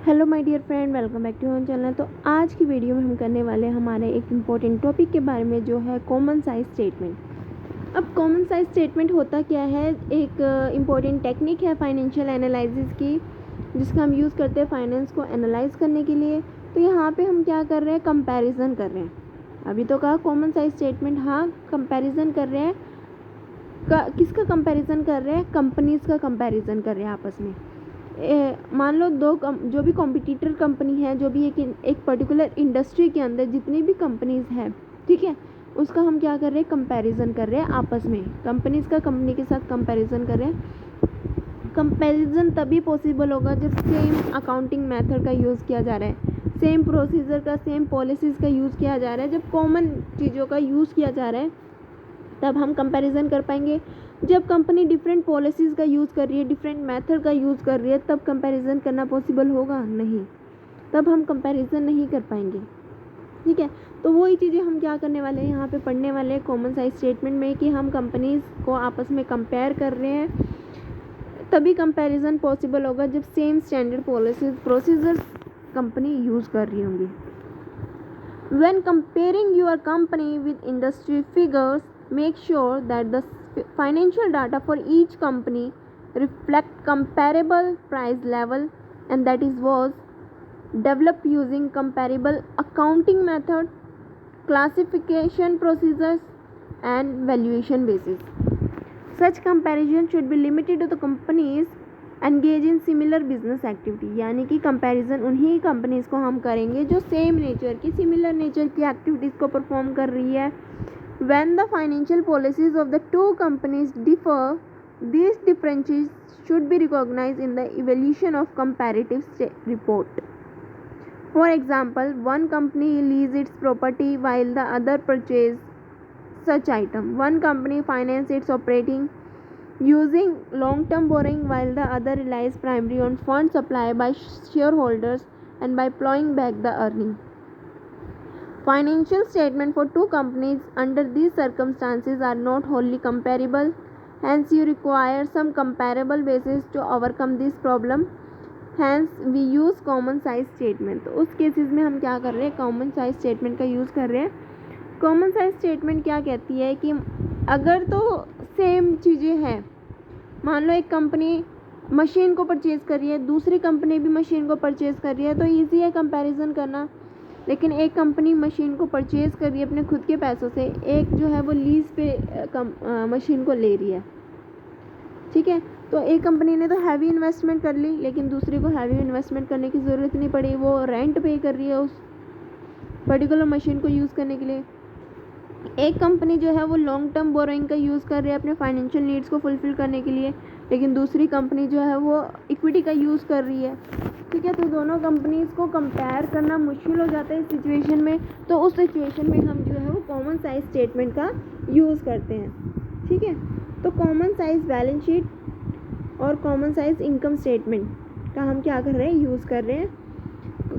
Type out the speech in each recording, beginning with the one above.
Hello my dear friend, welcome back to our channel. तो आज की वीडियो में हम करने वाले हमारे एक इम्पोर्टेंट टॉपिक के बारे में, जो है कॉमन साइज स्टेटमेंट। अब कॉमन साइज स्टेटमेंट होता क्या है? एक इम्पोर्टेंट टेक्निक है फाइनेंशियल एनालिसिस की, जिसका हम यूज़ करते हैं फाइनेंस को एनालाइज करने के लिए। तो यहाँ पे हम क्या कर रहे हैं? कंपैरिजन कर रहे हैं। अभी तो कहा कॉमन साइज स्टेटमेंट, हाँ कंपैरिजन कर रहे हैं। किसका कंपैरिजन कर रहे हैं? कंपनीज़ का कंपैरिजन कर रहे हैं आपस में। मान लो जो भी कॉम्पिटिटर कंपनी है, जो भी एक पर्टिकुलर इंडस्ट्री के अंदर जितनी भी कंपनीज़ हैं, ठीक है, उसका हम क्या कर रहे हैं? कंपैरिजन कर रहे हैं आपस में। कंपनीज़ का कंपनी के साथ कंपैरिजन कर रहे हैं। कंपैरिजन तभी पॉसिबल होगा जब सेम अकाउंटिंग मेथड का यूज़ किया जा रहा है, सेम प्रोसीजर का, सेम पॉलिसीज़ का यूज़ किया जा रहा है। जब कॉमन चीज़ों का यूज़ किया जा रहा है तब हम कंपैरिजन कर पाएंगे। जब कंपनी डिफरेंट पॉलिसीज़ का यूज़ कर रही है, डिफरेंट मेथड का यूज़ कर रही है, तब कंपैरिजन करना पॉसिबल होगा? नहीं, तब हम कंपैरिजन नहीं कर पाएंगे। ठीक है, तो वही चीज़ें हम क्या करने वाले हैं, यहाँ पे पढ़ने वाले हैं कॉमन साइज स्टेटमेंट में, कि हम कंपनीज़ को आपस में कंपेयर कर रहे हैं। तभी कंपैरिजन पॉसिबल होगा जब same standard policies procedures company use कर रही होंगी। When comparing your company with industry figures, make sure that the financial data for each company reflect comparable price level, and that is was developed using comparable accounting method, classification procedures, and valuation basis. Such comparison should be limited to the companies engage in similar business activity, यानी कि comparison उन्हीं companies को हम करेंगे जो same nature की, similar nature की activities को परफॉर्म कर रही है। When the financial policies of the two companies differ, this differences should be recognised in the evaluation of comparative report. For example, one company lease its property while the other purchase such item. One company finance its operating using long-term borrowing while the other relies primarily on funds supplied by shareholders and by plowing back the earning. Financial statements for two companies under these circumstances are not wholly comparable. Hence, you require some comparable basis to overcome this problem. Hence, we use common size statement. तो उस cases में हम क्या कर रहे हैं? Common size statement का use कर रहे हैं। कॉमन साइज स्टेटमेंट क्या कहती है कि अगर तो सेम चीज़ें हैं, मान लो एक कंपनी मशीन को परचेज़ कर रही है, दूसरी कंपनी भी मशीन को परचेज़ कर रही है, तो ईजी है कंपैरिजन करना। लेकिन एक कंपनी मशीन को परचेज़ कर रही है अपने खुद के पैसों से, एक जो है वो लीज़ पे मशीन को ले रही है। ठीक है, तो एक कंपनी ने तो हैवी इन्वेस्टमेंट कर ली, लेकिन दूसरी को हैवी इन्वेस्टमेंट करने की ज़रूरत नहीं पड़ी, वो रेंट पे कर रही है उस पर्टिकुलर मशीन को यूज़ करने के लिए। एक कंपनी जो है वो लॉन्ग टर्म बोरोइंग का यूज़ कर रही है अपने फाइनेंशियल नीड्स को फुलफ़िल करने के लिए, लेकिन दूसरी कंपनी जो है वो इक्विटी का यूज़ कर रही है। ठीक है, तो दोनों कंपनीज़ को कंपेयर करना मुश्किल हो जाता है इस सिचुएशन में। तो उस सिचुएशन में हम जो है वो कॉमन साइज स्टेटमेंट का यूज़ करते हैं। ठीक है, तो कॉमन साइज बैलेंस शीट और कॉमन साइज इनकम स्टेटमेंट का हम क्या कर रहे हैं? यूज़ कर रहे हैं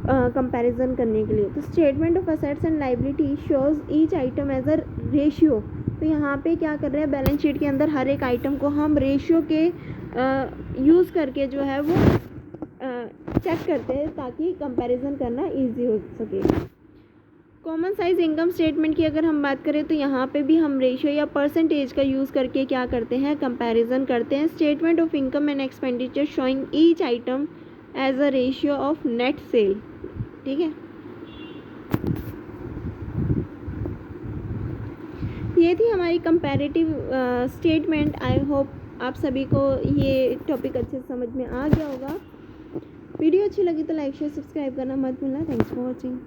कंपैरिजन करने के लिए। तो statement of assets and liability shows each item as a ratio. तो यहाँ पे क्या कर रहे हैं? बैलेंस शीट के अंदर हर एक आइटम को हम रेशियो के यूज़ करके जो है वो चेक करते हैं, ताकि कंपैरिजन करना इजी हो सके। कॉमन साइज इनकम स्टेटमेंट की अगर हम बात करें, तो यहाँ पे भी हम रेशियो या परसेंटेज का यूज़ करके क्या करते हैं? कंपैरिजन करते हैं। Statement of income and expenditure showing each item as a ratio of net sale. ठीक है, ये थी हमारी कंपैरेटिव स्टेटमेंट। आई होप आप सभी को ये टॉपिक अच्छे से समझ में आ गया होगा। वीडियो अच्छी लगी तो लाइक शेयर सब्सक्राइब करना मत भूलना। Thanks for watching.